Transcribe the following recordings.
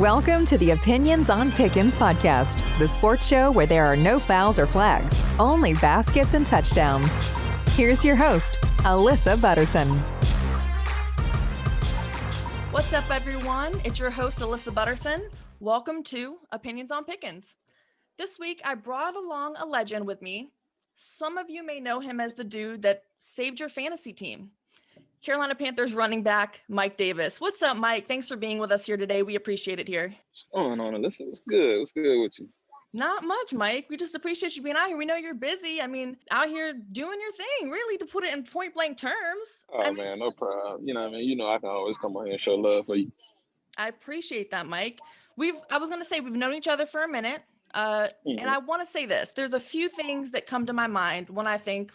Welcome to the Opinions on Pickens podcast, the sports show where there are no fouls or flags, only baskets and touchdowns. Here's your host, Alyssa Butterson. What's up, everyone? It's your host, Alyssa Butterson. Welcome to Opinions on Pickens. This week, I brought along a legend with me. Some of you may know him as the dude that saved your fantasy team. Carolina Panthers running back, Mike Davis. What's up, Mike? Thanks for being with us here today. We appreciate it here. What's going on, Alyssa? What's good? What's good with you? Not much, Mike. We just appreciate you being out here. We know you're busy. Out here doing your thing, really, to put it in point blank terms. Man, no problem. You know what I mean? You know I can always come on here and show love for you. I appreciate that, Mike. I was going to say we've known each other for a minute. And I want to say this. There's a few things that come to my mind when I think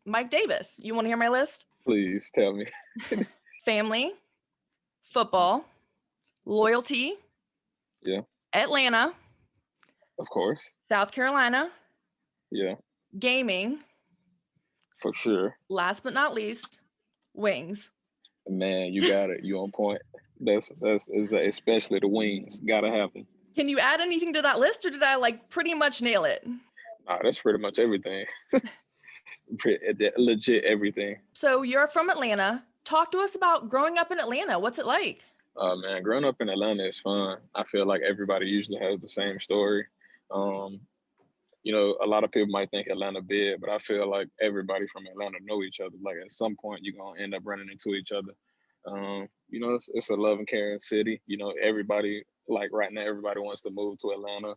Mike Davis. You want to hear my list? Please tell me. Family, football, loyalty. Yeah. Atlanta. Of course. South Carolina. Yeah. Gaming. For sure. Last but not least, wings. Man, you got it. You on point. That's especially the wings. Gotta have them. Can you add anything to that list, or did I pretty much nail it? Nah, that's pretty much everything. Legit everything. So you're from Atlanta. Talk to us about growing up in Atlanta. What's it like? Man, growing up in Atlanta is fun. I feel like everybody usually has the same story. You know, a lot of people might think Atlanta big, but I feel like everybody from Atlanta know each other. Like at some point, you're gonna end up running into each other. You know, it's a love and caring city. You know, everybody right now, everybody wants to move to Atlanta.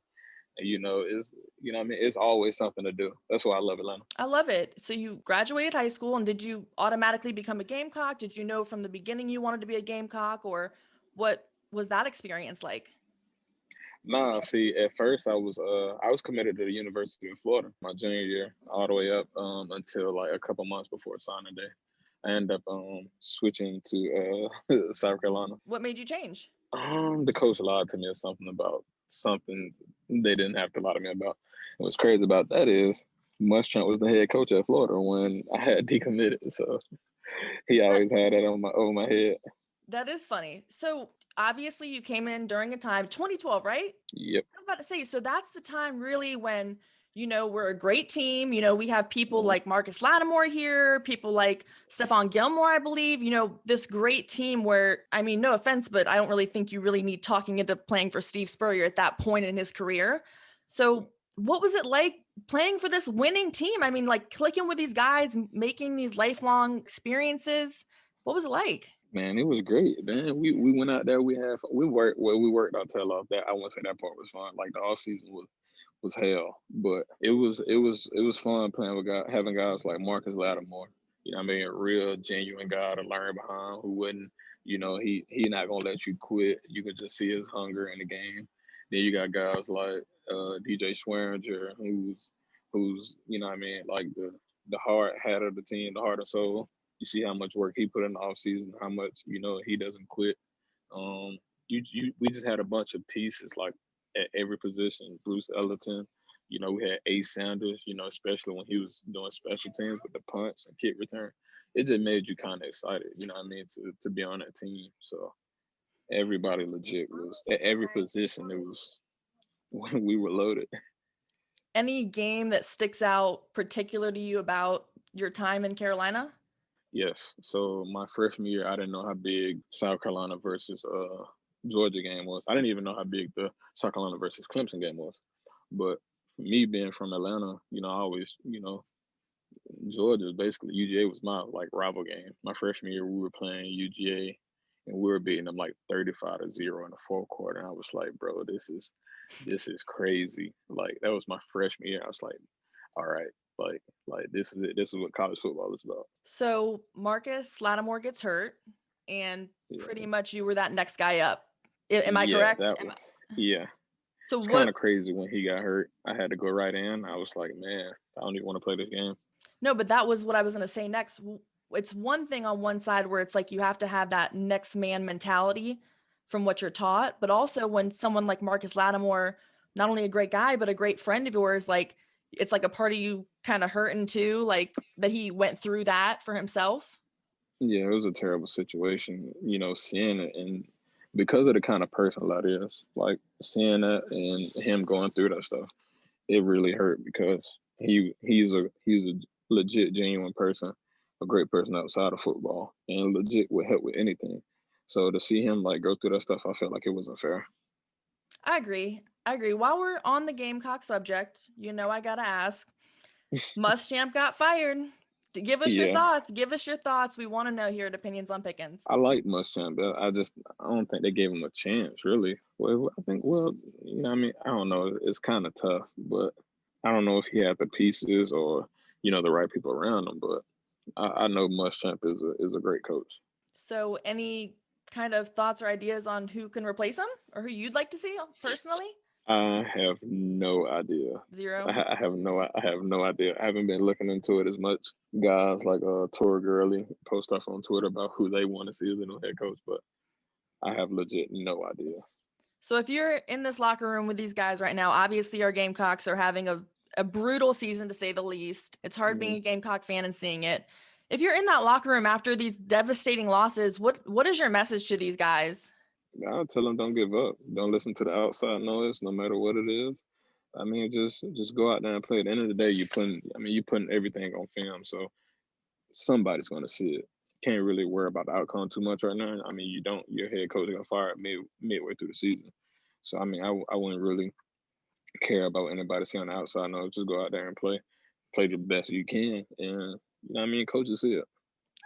And, it's always something to do. That's why I love Atlanta. I love it. So you graduated high school, and did you automatically become a Gamecock? Did you know from the beginning you wanted to be a Gamecock, or what was that experience like? Nah, see, at first I was committed to the University of Florida my junior year, all the way up until a couple months before signing day. I ended up switching to South Carolina. What made you change? The coach lied to me or something they didn't have to lie to me about. And what's crazy about that is Muschamp was the head coach at Florida when I had decommitted, so he always had that over my head. That is funny. So obviously you came in during a time, 2012, right? Yep. I was about to say, so that's the time really when, we're a great team. We have people like Marcus Lattimore here, people like Stephon Gilmore, I believe, this great team where, no offense, but I don't really think you really need talking into playing for Steve Spurrier at that point in his career. So what was it like playing for this winning team? Clicking with these guys, making these lifelong experiences. What was it like? Man, it was great, man. We went out there. We worked our tail off. That I wouldn't say that part was fun. Like the off season was hell, but it was fun playing with having guys like Marcus Lattimore. A real genuine guy to learn behind, who wouldn't, he not gonna let you quit. You could just see his hunger in the game. Then you got guys like DJ Schweringer, who's the heart hat of the team, the heart and soul. You see how much work he put in the offseason, how much, he doesn't quit. We just had a bunch of pieces at every position. Bruce Ellington, we had Ace Sanders, especially when he was doing special teams with the punts and kick return. It just made you kind of excited, to be on that team. So everybody legit was at every position. It was when we were loaded. Any game that sticks out particular to you about your time in Carolina? Yes. So my freshman year, I didn't know how big South Carolina versus Georgia game was. I didn't even know how big the South Carolina versus Clemson game was. But for me being from Atlanta, I always, Georgia, basically UGA was my rival game. My freshman year, we were playing UGA and we were beating them 35-0 in the fourth quarter. And I was like, bro, this is crazy. That was my freshman year. I was like, all right. This is it. This is what college football is about. So Marcus Lattimore gets hurt, and pretty much you were that next guy up. Am I correct? Yeah. So it's kind of crazy when he got hurt. I had to go right in. I was like, man, I don't even want to play this game. No, but that was what I was going to say next. It's one thing on one side where it's you have to have that next man mentality from what you're taught, but also when someone like Marcus Lattimore, not only a great guy, but a great friend of yours, it's a part of you kind of hurting too, that he went through that for himself. Yeah, it was a terrible situation, seeing it. And because of the kind of person that is, like seeing that and him going through that stuff, it really hurt because he's a legit genuine person, a great person outside of football, and legit would help with anything. So to see him like go through that stuff, I felt like it wasn't fair. I agree. While we're on the Gamecock subject, I gotta ask, Muschamp got fired. Give us your Yeah, thoughts. We want to know here at Opinions on Pickens. I like Muschamp, but I don't think they gave him a chance really. Well, I think I mean I don't know. It's kind of tough, but I don't know if he had the pieces or the right people around him. But I know Muschamp is a great coach. So, any kind of thoughts or ideas on who can replace him, or who you'd like to see personally? I have no idea. Zero. I have no idea. I haven't been looking into it as much. Guys like Tori Gurley post stuff on Twitter about who they want to see as the new head coach, but I have legit no idea. So if you're in this locker room with these guys right now, obviously our Gamecocks are having a brutal season to say the least. It's hard being a Gamecock fan and seeing it. If you're in that locker room after these devastating losses, what is your message to these guys? I'll tell them don't give up. Don't listen to the outside noise, no matter what it is. I mean, just go out there and play. At the end of the day, you're putting everything on film, so somebody's going to see it. Can't really worry about the outcome too much right now. I mean, your head coach got fired midway through the season, so I mean, I wouldn't really care about what anybody see on the outside. No, just go out there and play the best you can, and coaches see it.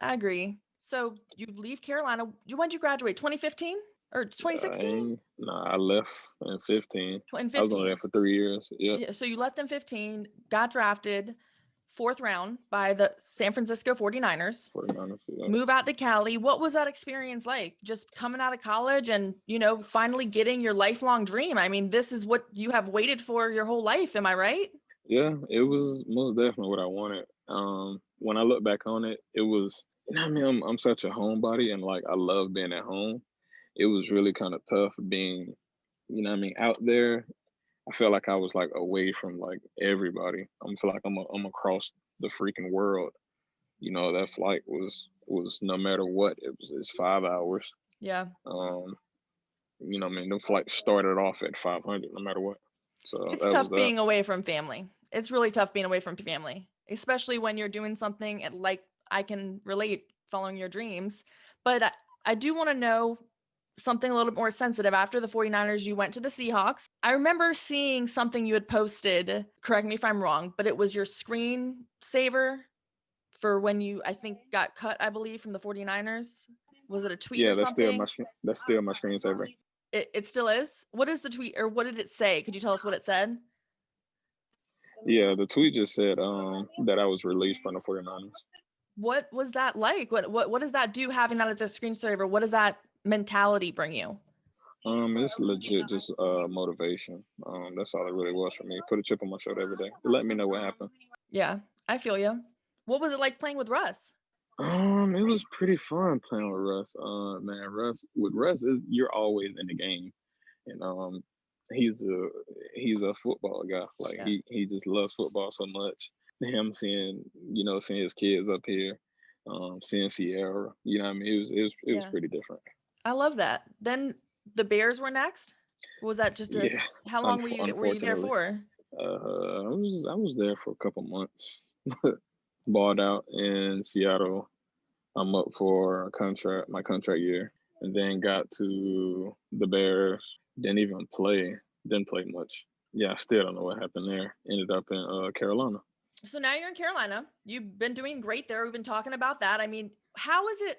I agree. So you leave Carolina. When did you graduate? 2015 or 2016? I left in 15. I was only there for 3 years. Yeah. So you left in 15, got drafted 4th round by the San Francisco 49ers. Yeah. Move out to Cali. What was that experience like? Just coming out of college and, finally getting your lifelong dream. I mean, this is what you have waited for your whole life. Am I right? Yeah, it was most definitely what I wanted. When I look back on it, it was, I'm such a homebody and like I love being at home. It was really kind of tough being, out there. I felt like I was like away from like everybody. I feel like I'm across the freaking world. That flight was no matter what, it's 5 hours. Yeah. The flight started off at 500 no matter what. So it's tough being away from family. It's really tough being away from family, especially when you're doing something like I can relate following your dreams. But I do want to know something a little bit more sensitive. After the 49ers, you went to the Seahawks. I remember seeing something you had posted, correct me if I'm wrong, but it was your screensaver for when you, I think, got cut, I believe, from the 49ers. Was it a tweet or something? Yeah, that's still my screensaver. It still is? What is the tweet, or what did it say? Could you tell us what it said? Yeah, the tweet just said that I was released from the 49ers. What was that like? What does that do, having that as a screensaver? What does that mentality bring you? It's legit just motivation. That's all it really was for me. Put a chip on my shoulder every day. Let me know what happened. Yeah, I feel you. What was it like playing with Russ? It was pretty fun playing with Russ. Man, Russ you're always in the game, and he's a football guy. Like yeah. he just loves football so much. Him seeing his kids up here, seeing Sierra, it was pretty different. I love that. Then the Bears were next. Was that just how long were you there for? I was there for a couple months. Balled out in Seattle. I'm up for my contract year, and then got to the Bears. Didn't play much. Yeah, I still don't know what happened there. Ended up in Carolina. So now you're in Carolina. You've been doing great there. We've been talking about that. I mean, how is it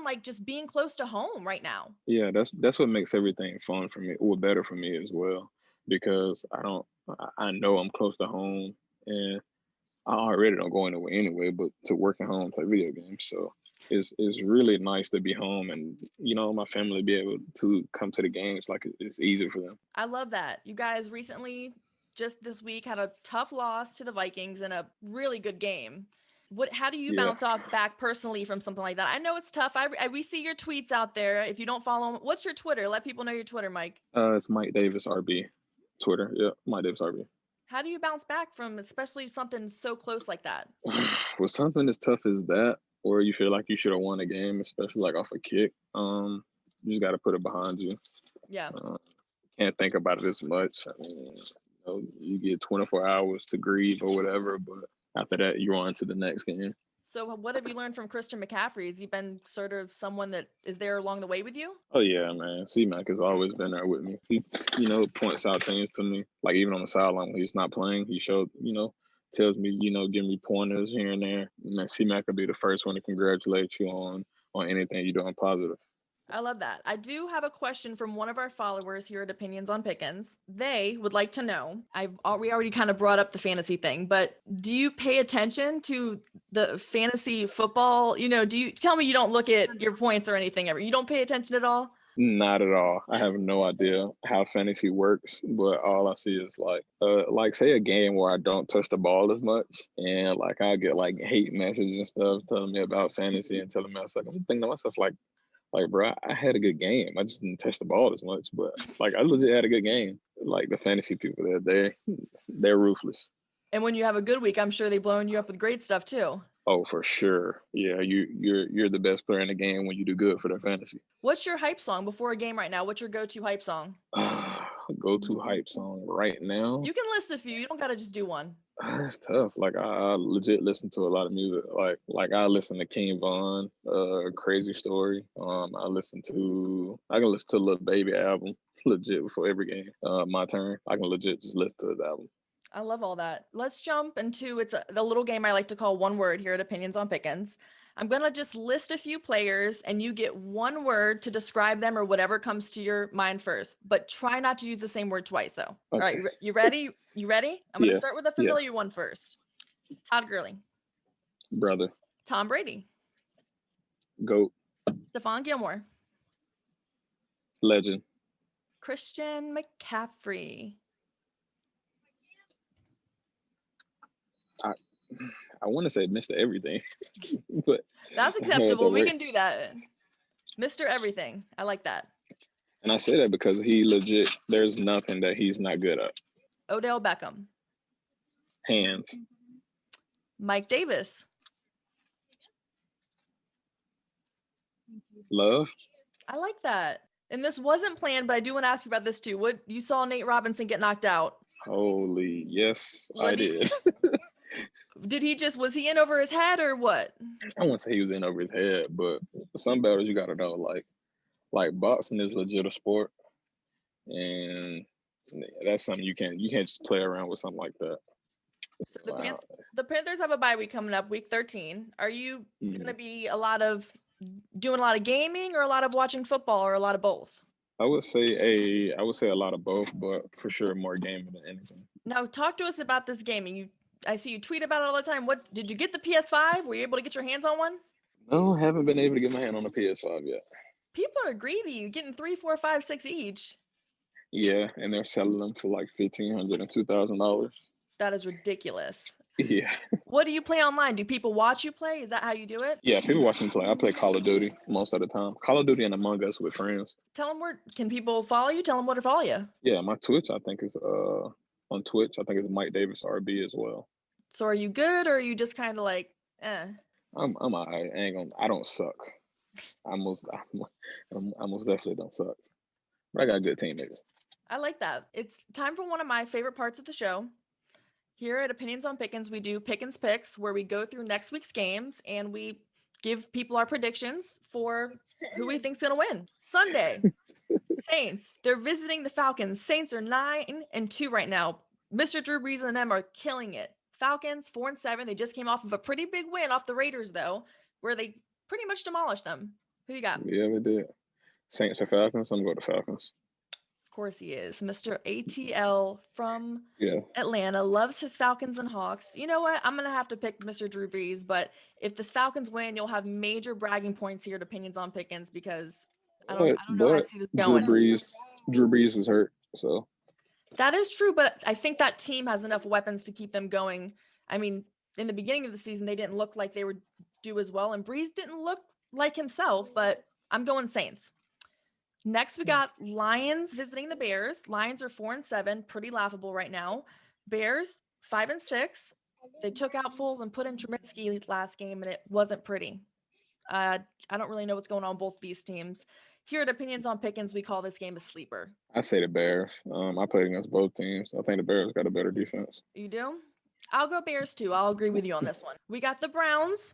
like just being close to home right now? Yeah, that's what makes everything fun for me, or better for me as well, because I know I'm close to home, and I already don't go anywhere anyway, but to work at home, play video games. So it's really nice to be home and, my family be able to come to the games. Like it's easy for them. I love that. You guys recently, just this week, had a tough loss to the Vikings in a really good game. How do you bounce off back personally from something like that? I know it's tough. We see your tweets out there. If you don't follow, what's your Twitter? Let people know your Twitter, Mike. It's Mike Davis RB. Twitter. Yeah, Mike Davis RB. How do you bounce back from especially something so close like that? With something as tough as that, or you feel like you should have won a game, especially like off a kick, You just got to put it behind you. Yeah. Can't think about it as much. I mean, you get 24 hours to grieve or whatever, but after that, you're on to the next game. So what have you learned from Christian McCaffrey? Has he been sort of someone that is there along the way with you? Oh yeah, man. C-Mac has always been there with me. He, points out things to me. Like even on the sideline when he's not playing, he showed, tells me, give me pointers here and there. And then C-Mac will be the first one to congratulate you on anything you're doing positive. I love that. I do have a question from one of our followers here at Opinions on Pickens. They would like to know, we already kind of brought up the fantasy thing, but do you pay attention to the fantasy football? Do you tell me you don't look at your points or anything ever? You don't pay attention at all? Not at all. I have no idea how fantasy works, but all I see is like say a game where I don't touch the ball as much, and like I get like hate messages and stuff telling me about fantasy and telling me I'm thinking to myself like, bro, I had a good game. I just didn't touch the ball as much, but like I legit had a good game. Like the fantasy people, they're ruthless. And when you have a good week, I'm sure they're blowing you up with great stuff too. Oh, for sure. Yeah, you're the best player in the game when you do good for their fantasy. What's your hype song before a game right now? What's your go-to hype song? Go-to hype song right now? You can list a few. You don't gotta just do one. It's tough. Like I legit listen to a lot of music. Like I listen to King Von, Crazy Story. I can listen to Lil Baby album legit before every game. My turn. I can legit just listen to his album. I love all that. Let's jump into the little game I like to call one word here at Opinions on Pickens. I'm going to just list a few players and you get one word to describe them or whatever comes to your mind first, but try not to use the same word twice though. Okay. All right. You ready? You ready? I'm going to start with a familiar one first. Todd Gurley. Brother. Tom Brady. GOAT. Stephon Gilmore. Legend. Christian McCaffrey. I want to say Mr. Everything, but that's acceptable. We can do that. Mr. Everything. I like that. And I say that because he legit, there's nothing that he's not good at. Odell Beckham. Hands. Mike Davis. Love. I like that. And this wasn't planned, but I do want to ask you about this too. What you saw Nate Robinson get knocked out? Holy, yes, I did. Was he in over his head or what? I wouldn't say he was in over his head, but some battles you gotta know, like boxing is legit a sport, and that's something you can't just play around with something like that. So the Panthers have a bye week coming up, week 13. Are you gonna be doing a lot of gaming or a lot of watching football or a lot of both? I would say a lot of both, but for sure more gaming than anything. Now talk to us about this gaming. I see you tweet about it all the time. What did you get the PS5? Were you able to get your hands on one? No, haven't been able to get my hand on a PS5 yet. People are greedy, getting 3, 4, 5, 6 each. Yeah, and they're selling them for like $1,500 and $2,000. That is ridiculous. Yeah. What do you play online? Do people watch you play? Is that how you do it? Yeah, people watch me play. I play Call of Duty most of the time. Call of Duty and Among Us with friends. Tell them can people follow you? Tell them where to follow you. Yeah, my Twitch I think is on Twitch I think it's Mike Davis RB as well. So are you good or are you just kind of like, eh? I'm I don't suck. I most definitely don't suck. But I got good teammates. I like that. It's time for one of my favorite parts of the show. Here at Opinions on Pickens, we do Pickens Picks, where we go through next week's games and we give people our predictions for who we think's going to win. Sunday, Saints. They're visiting the Falcons. Saints are 9-2 right now. Mr. Drew Brees and them are killing it. Falcons 4-7. They just came off of a pretty big win off the Raiders, though, where they pretty much demolished them. Who you got? Yeah, they did. Saints or Falcons? I'm going to go to Falcons. Of course he is. Mr. ATL from Atlanta loves his Falcons and Hawks. You know what? I'm going to have to pick Mr. Drew Brees, but if the Falcons win, you'll have major bragging points here at Opinions on Pickens because I don't know how I see this going. Drew Brees is hurt, so. That is true, but I think that team has enough weapons to keep them going. I mean, in the beginning of the season, they didn't look like they would do as well, and Brees didn't look like himself, but I'm going Saints. Next, we got Lions visiting the Bears. Lions are 4-7, pretty laughable right now. Bears 5-6. They took out Foles and put in Trubisky last game, and it wasn't pretty. I don't really know what's going on with both these teams. here at Opinions on Pickens, we call this game a sleeper. I say the Bears. I played against both teams. I think the Bears got a better defense. You do? I'll go Bears too. I'll agree with you on this one. We got the Browns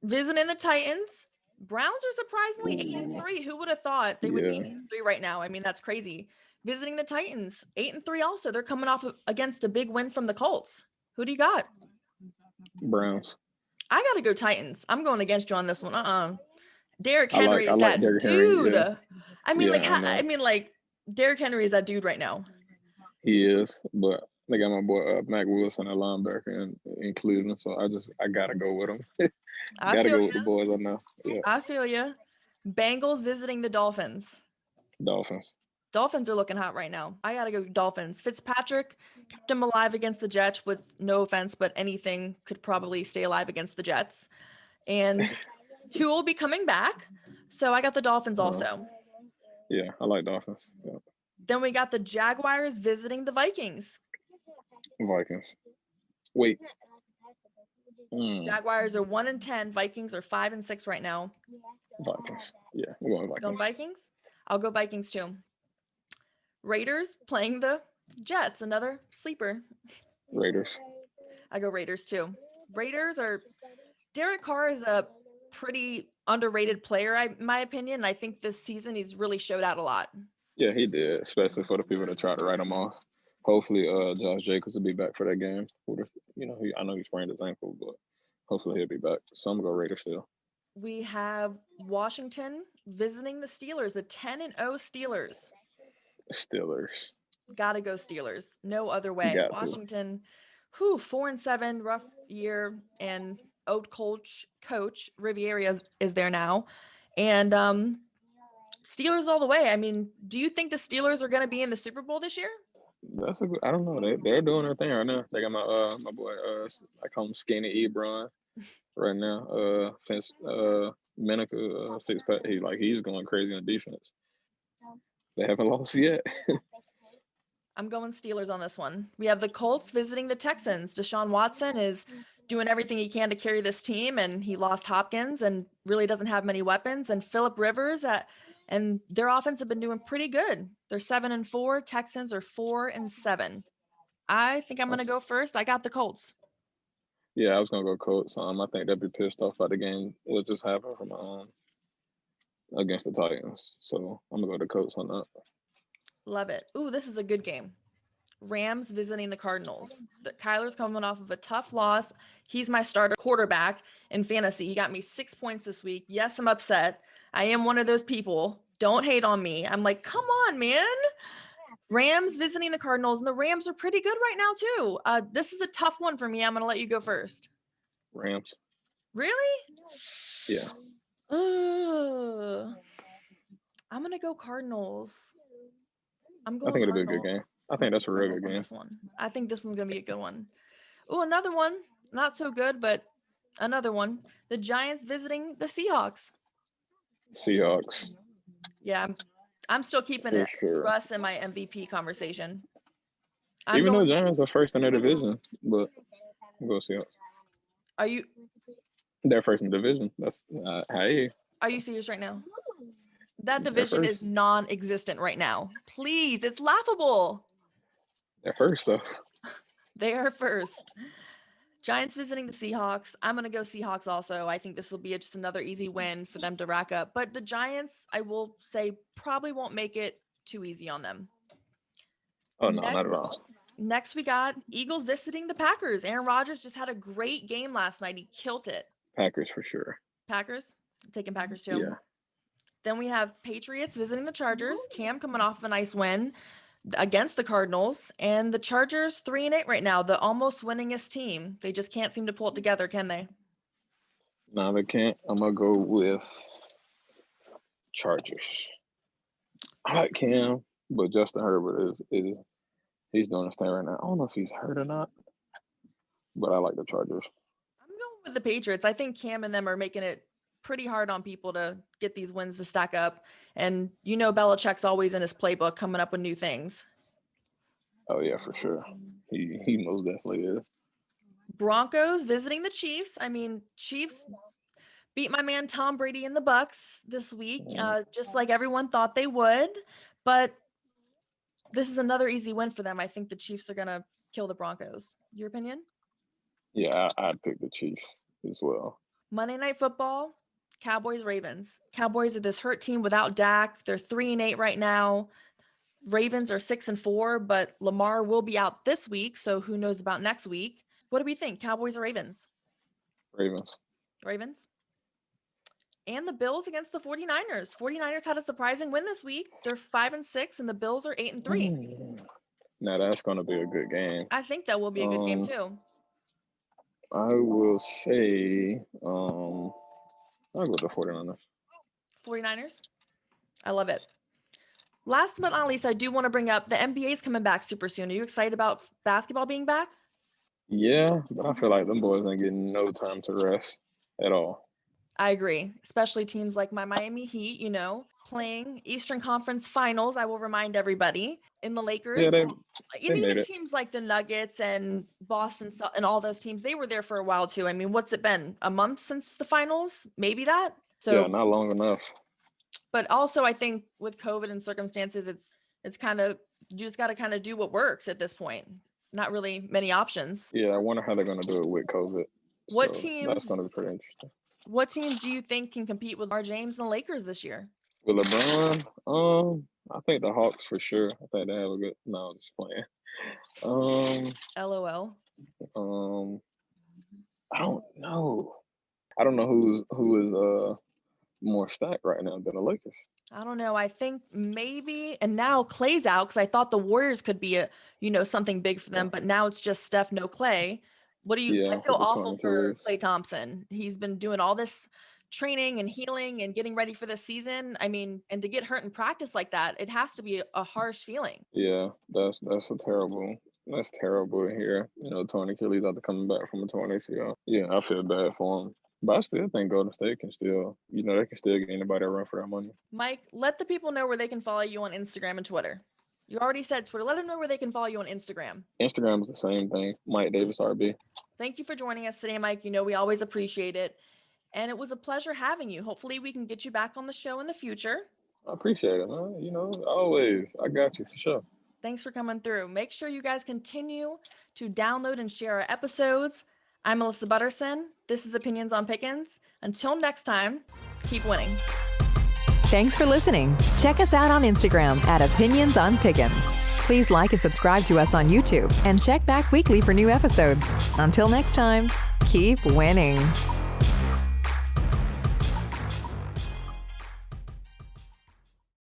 visiting the Titans. Browns are surprisingly 8-3. Who would have thought they would be 8-3 right now? I mean, that's crazy. Visiting the Titans, 8-3 also. They're coming off against a big win from the Colts. Who do you got? Browns. I got to go Titans. I'm going against you on this one. Derrick Henry is I like that Derrick dude. Henry, yeah. I mean, like, Derrick Henry is that dude right now. He is, but they got my boy Mac Wilson, a linebacker in Cleveland, so I gotta go with him. Gotta go with the boys. I know. Yeah. I feel you. Bengals visiting the Dolphins. Dolphins. Dolphins are looking hot right now. I gotta go Dolphins. Fitzpatrick kept them alive against the Jets. With no offense, but anything could probably stay alive against the Jets. And Tua will be coming back, so I got the Dolphins also. Yeah, I like Dolphins. Yeah. Then we got the Jaguars visiting the Vikings. Vikings. Wait. Jaguars are 1-10. Vikings are 5-6 right now. Vikings. Yeah, we're going Vikings. Going Vikings? I'll go Vikings too. Raiders playing the Jets, another sleeper. Raiders. I go Raiders too. Derek Carr is a pretty underrated player, in my opinion. I think this season he's really showed out a lot. Yeah, he did, especially for the people that tried to write him off. Hopefully, Josh Jacobs will be back for that game. I know he sprained his ankle, but hopefully he'll be back. So I'm gonna go Raiders still. We have Washington visiting the Steelers, the 10-0 Steelers. Steelers. Gotta go Steelers. No other way. Washington, 4-7, rough year, and old coach Riviera is there now, and Steelers all the way. I mean, do you think the Steelers are going to be in the Super Bowl this year? I don't know. They're doing their thing right now. They got my boy I call him Skinny Ebron right now. Fitzpatrick, he's going crazy on defense. They haven't lost yet. I'm going Steelers on this one. We have the Colts visiting the Texans. Deshaun Watson is doing everything he can to carry this team, and he lost Hopkins and really doesn't have many weapons. And Phillip Rivers and their offense have been doing pretty good. They're 7-4. Texans are 4-7. I think I'm going to go first. I got the Colts. Yeah, I was going to go Colts. I think they'll be pissed off at the game. It just happened from against the Titans. So I'm going to go to Colts on that. Love it. Ooh, this is a good game. Rams visiting the Cardinals. Kyler's coming off of a tough loss. He's my starter quarterback in fantasy. He got me 6 points this week. Yes, I'm upset. I am one of those people. Don't hate on me. I'm like, come on, man. Rams visiting the Cardinals, and the Rams are pretty good right now too. This is a tough one for me. I'm going to let you go first. Rams. Really? Yeah. I'm going to go Cardinals. I think it'll be a good game. I think that's a real good game. This one. I think this one's going to be a good one. Oh, another one. Not so good, but another one. The Giants visiting the Seahawks. Seahawks. Yeah, I'm still keeping it Russ in my MVP conversation. Even though Giants are first in their division, but we'll go Seahawks. They're first in the division. That's hey. Are you serious right now? That division is non-existent right now. Please, it's laughable. They're first, though. They are first. Giants visiting the Seahawks. I'm going to go Seahawks also. I think this will be just another easy win for them to rack up. But the Giants, I will say, probably won't make it too easy on them. Oh, no, not at all. Next, we got Eagles visiting the Packers. Aaron Rodgers just had a great game last night. He killed it. Packers for sure. Packers? I'm taking Packers too. Yeah. Then we have Patriots visiting the Chargers. Cam coming off of a nice win against the Cardinals. And the Chargers 3-8 right now, the almost winningest team. They just can't seem to pull it together, can they? No, they can't. I'm going to go with Chargers. I like Cam, but Justin Herbert he's doing his thing right now. I don't know if he's hurt or not, but I like the Chargers. I'm going with the Patriots. I think Cam and them are making it pretty hard on people to get these wins to stack up. And Belichick's always in his playbook coming up with new things. Oh, yeah, for sure. He most definitely is. Broncos visiting the Chiefs. I mean, Chiefs beat my man Tom Brady and the Bucks this week, just like everyone thought they would. But this is another easy win for them. I think the Chiefs are going to kill the Broncos. Your opinion? Yeah, I'd pick the Chiefs as well. Monday Night Football, Cowboys, Ravens. Cowboys are this hurt team without Dak. They're 3-8 right now. Ravens are 6-4, but Lamar will be out this week, so who knows about next week. What do we think, Cowboys or Ravens? Ravens. And the Bills against the 49ers. 49ers had a surprising win this week. They're 5-6, and the Bills are 8-3. Now that's going to be a good game. I think that will be a good game too. I will say, I'll go with the 49ers. 49ers? I love it. Last but not least, I do want to bring up the NBA is coming back super soon. Are you excited about basketball being back? Yeah, but I feel like them boys ain't getting no time to rest at all. I agree, especially teams like my Miami Heat, playing Eastern Conference Finals. I will remind everybody in the Lakers. Yeah, they even teams like the Nuggets and Boston and all those teams, they were there for a while too. I mean, what's it been? A month since the finals? Maybe that? So yeah, not long enough. But also I think with COVID and circumstances, it's kind of, you just got to kind of do what works at this point. Not really many options. Yeah, I wonder how they're going to do it with COVID. That's going to be pretty interesting. What teams do you think can compete with Lamar James and the Lakers this year? With LeBron, I think the Hawks for sure. I think they have a good. No, I'm just playing. LOL. I don't know. I don't know who is more stacked right now than the Lakers. I don't know. I think maybe, and now Clay's out because I thought the Warriors could be something big for them, but now it's just Steph, no Clay. What do you? I feel awful for Klay Thompson. He's been doing all this training and healing and getting ready for the season. I mean, and to get hurt in practice like that, it has to be a harsh feeling. Yeah, that's terrible. That's terrible to hear. Torn Achilles after coming back from a torn ACL. Yeah, I feel bad for him. But I still think Golden State can still, they can still get anybody a run for that money. Mike, let the people know where they can follow you on Instagram and Twitter. You already said Twitter. Let them know where they can follow you on Instagram. Instagram is the same thing. Mike Davis RB. Thank you for joining us today, Mike. We always appreciate it. And it was a pleasure having you. Hopefully we can get you back on the show in the future. I appreciate it, man. Always. I got you for sure. Thanks for coming through. Make sure you guys continue to download and share our episodes. I'm Alyssa Butterson. This is Opinions on Pickens. Until next time, keep winning. Thanks for listening. Check us out on Instagram at Opinions on Pickens. Please like and subscribe to us on YouTube and check back weekly for new episodes. Until next time, keep winning.